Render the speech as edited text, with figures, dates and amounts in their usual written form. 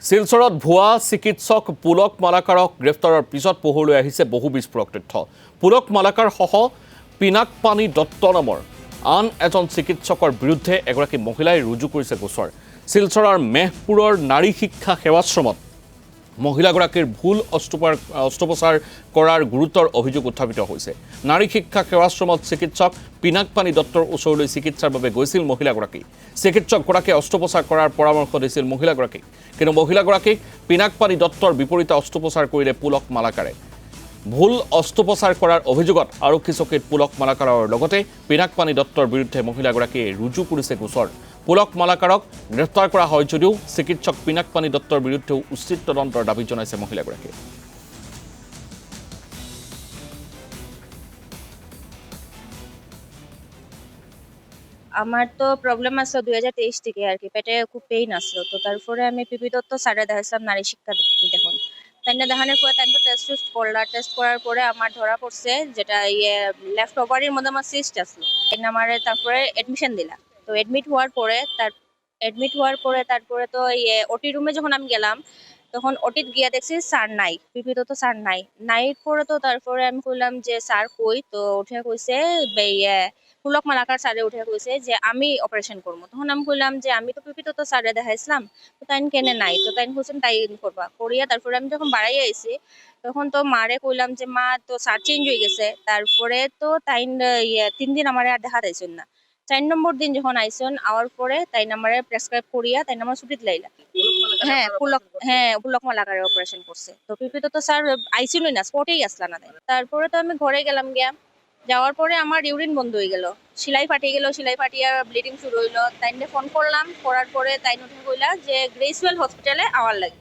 শিলচৰত ভুৱা চিকিৎসক পুলক মালাকাৰক গ্ৰেপ্তাৰৰ পিছত পোহৰলৈ আহিছে বহু বিস্ফোৰক তথ্য। পুলক মালাকাৰ সহ পিনাকপানী দত্ত নামৰ আন এজন চিকিৎসকৰ বিৰুদ্ধে এগৰাকী মহিলাই ৰুজু কৰিছে গোচৰ। শিলচৰৰ মেহপুৰৰ নাৰী শিক্ষা সেৱাশ্ৰমত মহিলাগৰাকীৰ ভুল অস্ত্ৰোপচাৰ কৰাৰ গুৰুতৰ অভিযোগ উত্থাপিত হৈছে। নাৰী শিক্ষা সেৱাশ্ৰমত চিকিৎসক পিনাকপানী দত্তৰ ওচৰলৈ চিকিৎসাৰ বাবে গৈছিল মহিলাগৰাকী। চিকিৎসকগৰাকীয়ে অস্ত্ৰোপচাৰ কৰাৰ পৰামৰ্শ দিছিল মহিলাগৰাকীক, কিন্তু মহিলাগৰাকীক পিনাকপানী দত্তৰ বিপৰীতে অস্ত্ৰোপচাৰ কৰিলে পুলক মালাকাৰে। ভুল অস্ত্ৰোপচাৰ কৰাৰ অভিযোগত আৰক্ষী চকীত পুলক মালাকাৰৰ লগতে পিনাকপানী দত্তৰ বিৰুদ্ধে মহিলাগৰাকীয়ে ৰুজু কৰিছে গোচৰ। পুলক মালাকাৰক গ্ৰেপ্তাৰ কৰা হয় যদিও চিকিৎসক পিনাকপানী দত্তৰ বিৰুদ্ধেও উচিত তদন্তৰ দাবী জনাইছে মহিলাগৰাকীয়ে। আমার তো প্রবলেম আসলো 2023 থেকে আর কি, পেটে খুব পেইন আসলো। তো তারপরে আমি পিপি দত্ত স্যারে দেখাইছিলাম নারী শিক্ষা দেখুন। তাই না দেখানোর পরে তাই তো টেস্ট করলাম। টেস্ট করার পরে আমার ধরা পড়ছে যেটা লেফট ওভারির মধ্যে আমার সিস্ট আসলো। আমার তারপরে এডমিশন দিলাম। তো এডমিট হওয়ার পরে তারপরে তো ওটি রুমে যখন আমি গেলাম তখন ওটিত গিয়া দেখছি স্যার নাই, পিপি দত্ত স্যার নাই। নাইট পরে তো তারপরে আমি কইলাম যে স্যার কই, তো উঠে কইছে পুলক মালাকার স্যারে উঠে কইছে যে আমি অপারেশন করবো। তখন আমি কইলাম যে আমি তো পিপি তো স্যারে দেখাইছিলাম, তো তাই কেনে নাই, তো তাই কইছেন তাই করবা করিয়া। তারপরে আমি যখন বাড়াই আইছি তখন তো মারে কইলাম যে মা তো স্যার চেঞ্জ হয়ে গেছে। তারপরে তো তাই 3 দিন আমার আর দেখা দিয়েছেন না। 4 নম্বর দিন যখন আইসন আওয়ার পরে তাই নাম্বারে প্রেসক্রাইব করিয়া তাই নাম্বার ছুটিত লাইলা। পুলক মালাকারে অপারেশন করছে। তো পিপি তো স্যার আইসিলই না, স্পটেই আসলা না। তারপরে তো আমি ঘরে গেলাম, গিয়া যাওয়ার পরে আমার ইউরিন বন্ধ হয়ে গেল, সেলাই ফাটিয়ে গেল, সেলাই ফাটিয়া ব্লিডিং শুরু হইলো। তাই ফোন করলাম, করার পরে তাই উঠে কইলা যে গ্রেসওয়েল হসপিটালে আওয়ার লাগে।